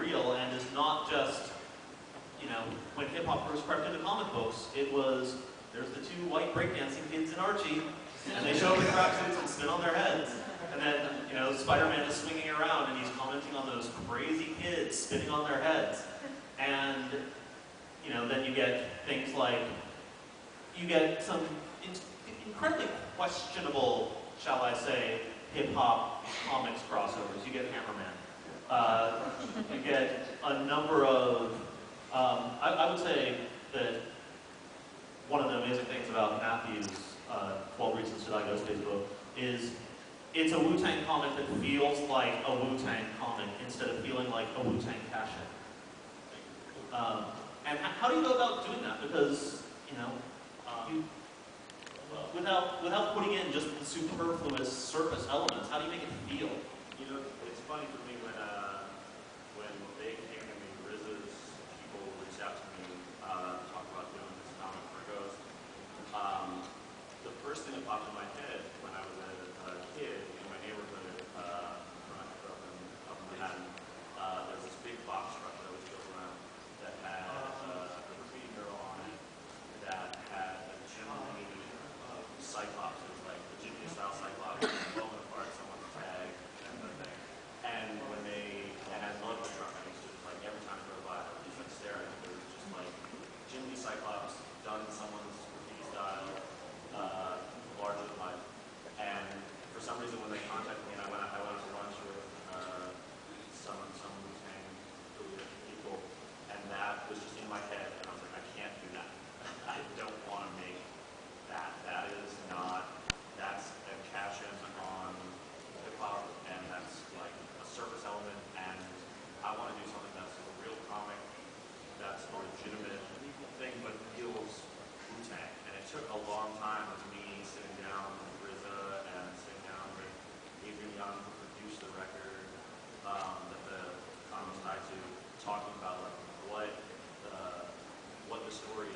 real and is not just, you know, when hip hop first crept into comic books, it was, there's the two white breakdancing kids in Archie, and they show up in tracksuits and spin on their heads. And then, you know, Spider-Man is swinging around and he's commenting on those crazy kids spinning on their heads. And, you know, then you get things like, you get some incredibly questionable, shall I say, hip-hop comics crossovers. You get Hammerman. You get a number of, I would say that one of the amazing things about Matthew's 12 Reasons to Die Ghostface book is it's a Wu-Tang comic that feels like a Wu-Tang comic instead of feeling like a Wu-Tang cash-in. And how do you go about doing that? Because, you know, without putting in just the superfluous surface elements, how do you make it feel? You know, it's funny for me when they came to me, RZA's people reached out to me to talk about doing this comic for Ghost. The first thing that popped in my head when I was a kid in my neighborhood, when I grew up in Manhattan, there was this big box truck that was built around that had a graffiti mural on it that had a Jimmy Cyclops. It was like the Jimmy style Cyclops blowing apart someone's tag and the thing. And I loved the truck. I used to, like, every time I drove by, I would just like stare at it. There was just like Jimmy Cyclops done in someone's graffiti style, larger than life. And for some reason, when they contacted me, and I went out to lunch with some Wu-Tang people, and that was just in my head, and I was like, I can't do that. I don't want to make that. That's a cash-in on hip-hop, and that's like a surface element, and I want to do something that's a real comic, that's a legitimate thing, but feels Wu-Tang. And it took a long time of me sitting down with RZA and sitting down with Adrian Young, who produced the record that the comic was tied to, talking about like what the story